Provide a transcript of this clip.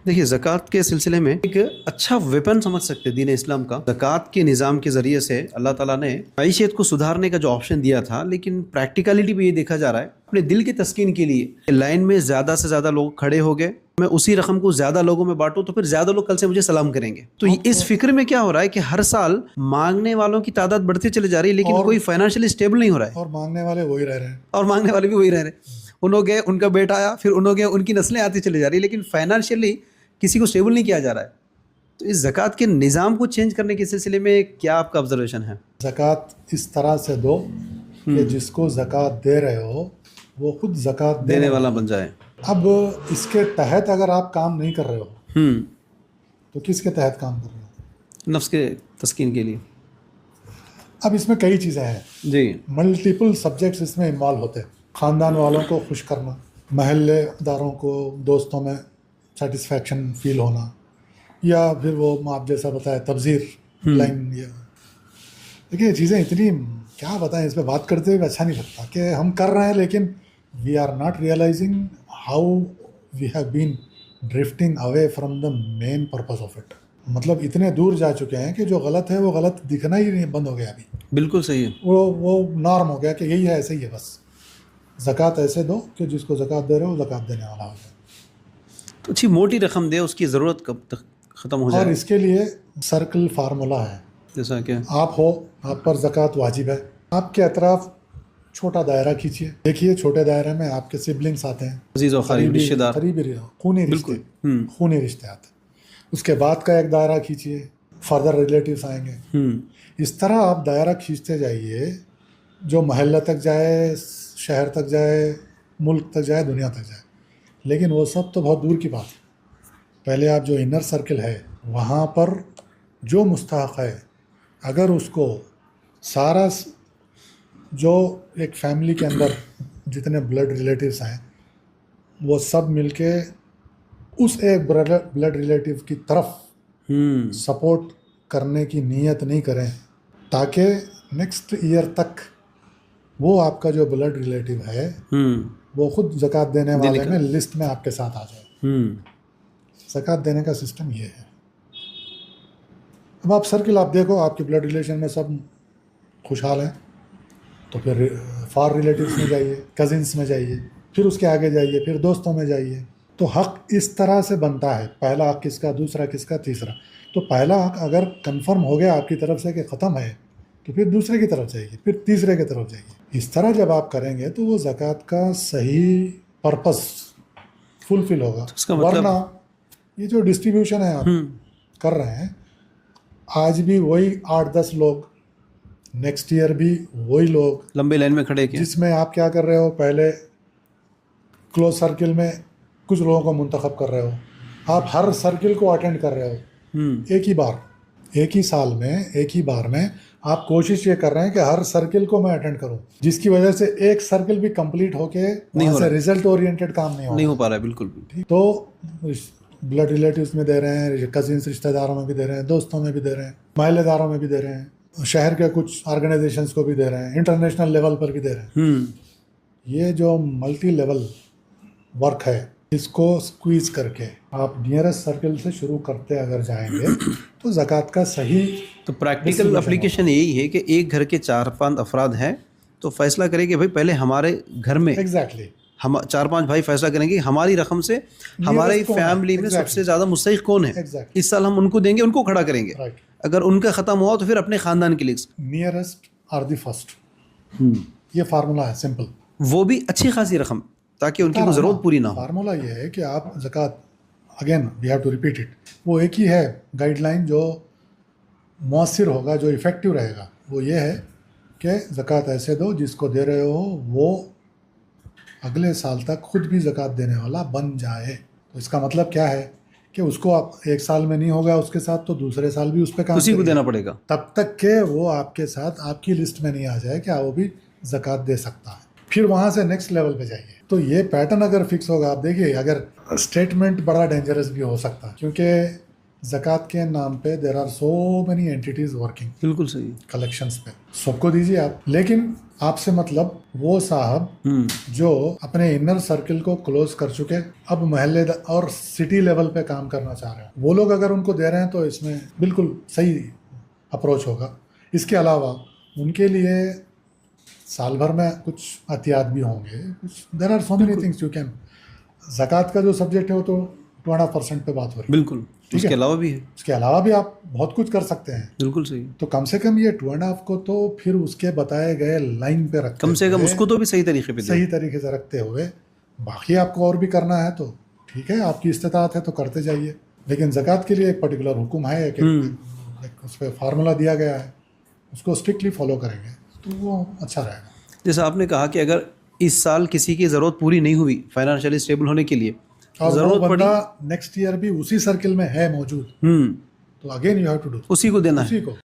دیکھیے زکوٰۃ کے سلسلے میں ایک اچھا ویپن سمجھ سکتے دین اسلام کا. زکوٰۃ کے نظام کے ذریعے سے اللہ تعالیٰ نے معیشت کو سدھارنے کا جو آپشن دیا تھا، لیکن پریکٹیکلٹی بھی یہ دیکھا جا رہا ہے اپنے دل کی تسکین کے لیے لائن میں زیادہ سے زیادہ لوگ کھڑے ہو گئے، میں اسی رقم کو زیادہ لوگوں میں بانٹوں تو پھر زیادہ لوگ کل سے مجھے سلام کریں گے. تو اس فکر میں کیا ہو رہا ہے کہ ہر سال مانگنے والوں کی تعداد بڑھتی چلی جا رہی ہے، لیکن کوئی فائنینشلی اسٹیبل نہیں ہو رہا ہے، اور مانگنے والے وہی رہ رہے ہیں، اور مانگنے والے بھی وہی رہ رہے ہیں. انہوں گئے، ان کا بیٹا آیا، پھر انہوں گئے، ان کی نسلیں آتی چلی جا رہی ہے، لیکن فائنینشلی کسی کو اسٹیبل نہیں کیا جا رہا ہے. تو اس زکوٰۃ کے نظام کو چینج کرنے کے سلسلے میں کیا آپ کا آبزرویشن ہے؟ زکوٰۃ اس طرح سے دو کہ جس کو زکوٰۃ دے رہے ہو وہ خود زکوٰۃ دینے والا بن جائے. اب اس کے تحت اگر آپ کام نہیں کر رہے ہو تو کس کے تحت کام کر رہے ہو؟ نفس کے تسکین کے لیے. اب اس میں کئی چیزیں ہیں جی، ملٹیپل سبجیکٹس اس میں انوالو ہوتے ہیں. خاندان والوں کو خوش کرنا، محلے داروں کو، دوستوں میں سیٹسفیکشن فیل ہونا، یا پھر وہ آپ جیسا بتائے تبذیر لائن. دیکھیے یہ چیزیں اتنی کیا بتائیں، اس پہ بات کرتے ہوئے اچھا نہیں لگتا کہ ہم کر رہے ہیں لیکن we are not realising how we have been drifting away from the main purpose of it. مطلب اتنے دور جا چکے ہیں کہ جو غلط ہے وہ غلط دکھنا ہی نہیں بند ہو گیا. ابھی بالکل صحیح ہے. وہ نارم ہو گیا کہ یہی ہے، ایسے ہی ہے. بس زکوٰۃ ایسے دو کہ جس کو زکوٰۃ دے رہے ہو زکوٰۃ دینے والا ہو جائے. تو اچھی موٹی رقم دے، اس کی ضرورت کب تک ختم ہو جائے. اور اس کے لیے سرکل فارمولا ہے. جیسا کہ آپ پر زکوٰۃ واجب ہے، آپ کے اطراف چھوٹا دائرہ کھینچیے، دیکھیے چھوٹے دائرے میں آپ کے سبلنگس آتے ہیں، عزیز و قریب رشتہ دار، قریبی خونی رشتے آتے ہیں. اس کے بعد کا ایک دائرہ کھینچیے، فردر ریلیٹیوس آئیں گے. اس طرح آپ دائرہ کھینچتے جائیے، جو محلہ تک جائے، شہر تک جائے، ملک تک جائے، دنیا تک جائے. لیکن وہ سب تو بہت دور کی بات ہے. پہلے آپ جو انر سرکل ہے وہاں پر جو مستحق ہے، اگر اس کو سارا جو ایک فیملی کے اندر جتنے بلڈ ریلیٹیوس ہیں وہ سب مل کے اس ایک بلڈ ریلیٹیو کی طرف سپورٹ کرنے کی نیت نہیں کریں تاکہ نیکسٹ ایئر تک وہ آپ کا جو بلڈ ریلیٹیو ہے وہ خود زکوٰۃ دینے والے میں لسٹ میں آپ کے ساتھ آ جائے. زکوٰۃ دینے کا سسٹم یہ ہے. اب آپ سرکل آپ دیکھو، آپ کے بلڈ ریلیشن میں سب خوشحال ہیں تو پھر فار ریلیٹیوس میں جائیے، کزنس میں جائیے، پھر اس کے آگے جائیے، پھر دوستوں میں جائیے. تو حق اس طرح سے بنتا ہے، پہلا حق کس کا، دوسرا کس کا، تیسرا. تو پہلا حق اگر کنفرم ہو گیا آپ کی طرف سے کہ ختم ہے تو پھر دوسرے کی طرف جائیے، پھر تیسرے کی طرف جائیے. اس طرح جب آپ کریں گے تو وہ زکوٰۃ کا صحیح پرپس فلفل ہوگا. ورنہ یہ جو ڈسٹریبیوشن ہے آپ کر رہے ہیں، آج بھی وہی 8-10 لوگ، نیکسٹ ایئر بھی وہی لوگ لمبے لائن میں کھڑے کیا، جس میں آپ کیا کر رہے ہو، پہلے کلوز سرکل میں کچھ لوگوں کو منتخب کر رہے ہو، آپ ہر سرکل کو اٹینڈ کر رہے ہو ایک ہی بار، ایک ہی سال میں، ایک ہی بار میں. آپ کوشش یہ کر رہے ہیں کہ ہر سرکل کو میں اٹینڈ کروں، جس کی وجہ سے ایک سرکل بھی کمپلیٹ ہو کے وہاں سے ریزلٹ اورینٹیڈ کام نہیں ہو پا رہا ہے. بالکل بھی. تو بلڈ ریلیٹیوز میں دے رہے ہیں، کزنس رشتہ داروں میں بھی دے رہے ہیں، دوستوں میں بھی دے رہے ہیں، محلے داروں میں بھی دے رہے ہیں، شہر کے کچھ آرگنائزیشنز کو بھی دے رہے ہیں، انٹرنیشنل لیول پر بھی دے رہے ہیں. یہ جو ملٹی لیول ورک ہے، اس کو سکویز کر کے آپ نیئرسٹ سرکل سے شروع کرتے اگر جائیں گے تو زکوٰۃ کا صحیح. تو پریکٹیکل اپلیکیشن یہی ہے کہ ایک گھر کے 4-5 افراد ہیں تو فیصلہ کریں کہ بھائی پہلے ہمارے گھر میں ایگزیکٹلی ہم 4-5 بھائی فیصلہ کریں گے ہماری رقم سے ہماری فیملی میں سب سے زیادہ مستحق کون ہے، اس سال ہم ان کو دیں گے، ان کو کھڑا کریں گے. اگر ان کا ختم ہوا تو پھر اپنے خاندان کے لیے نیئرسٹ آر دی فرسٹ. یہ فارمولا ہے سمپل، وہ بھی اچھی خاصی رقم تاکہ ان کی کوئی ضرورت پوری نہ ہو. فارمولا یہ ہے کہ آپ زکوٰۃ، again we have to repeat it, وہ ایک ہی ہے گائیڈ لائن جو مؤثر ہوگا، جو افیکٹو رہے گا. وہ یہ ہے کہ زکوٰۃ ایسے دو جس کو دے رہے ہو وہ اگلے سال تک خود بھی زکوٰۃ دینے والا بن جائے. تو اس کا مطلب کیا ہے کہ اس کو آپ ایک سال میں نہیں ہوگا اس کے ساتھ تو دوسرے سال بھی اس پہ کام اسی کو دینا پڑے گا تب تک کہ وہ آپ کے ساتھ آپ کی لسٹ میں نہیں آ جائے کہ وہ بھی زکوٰۃ دے سکتا ہے. پھر وہاں سے نیکسٹ لیول پہ جائیے. تو یہ پیٹرن اگر فکس ہوگا، آپ دیکھیے اگر اسٹیٹمنٹ بڑا ڈینجرس بھی ہو سکتا ہے کیونکہ زکوٰۃ کے نام پہ there are so many entities working. بالکل صحیح. کلیکشنس پہ سب کو دیجیے آپ، لیکن آپ سے مطلب وہ صاحب جو اپنے انر سرکل کو کلوز کر چکے اب محلے اور سٹی لیول پہ کام کرنا چاہ رہے ہیں، وہ لوگ اگر ان کو دے رہے ہیں تو اس میں بالکل صحیح اپروچ ہوگا. اس کے علاوہ ان کے لیے سال بھر میں کچھ عطیات بھی ہوں گے، کچھ there are so many things you can. زکوٰۃ کا جو سبجیکٹ ہے وہ تو 2.5% پہ بات ہو رہی ہے. بالکل. اس کے علاوہ بھی ہے، اس کے علاوہ بھی آپ بہت کچھ کر سکتے ہیں. بالکل صحیح. تو کم سے کم یہ 2.5 کو تو پھر اس کے بتائے گئے لائن پہ رکھتے کم سے کم اس کو تو بھی صحیح طریقے پہ صحیح طریقے سے رکھتے ہوئے، باقی آپ کو اور بھی کرنا ہے تو ٹھیک ہے، آپ کی استطاعت ہے تو کرتے جائیے. لیکن زکوٰۃ کے لیے ایک پرٹیکولر حکم ہے کہ اس پہ فارمولا دیا گیا ہے، اس کو اسٹرکٹلی فالو کریں گے تو وہ اچھا رہے گا. جیسا آپ نے کہا کہ اگر اس سال کسی کی ضرورت پوری نہیں ہوئی فائنینشلی اسٹیبل ہونے کے لیے، اور ضرورت وہ بندہ نیکسٹ ایئر بھی اسی سرکل میں ہے موجود، تو again you have to do, اسی کو دینا ہے. اسی کو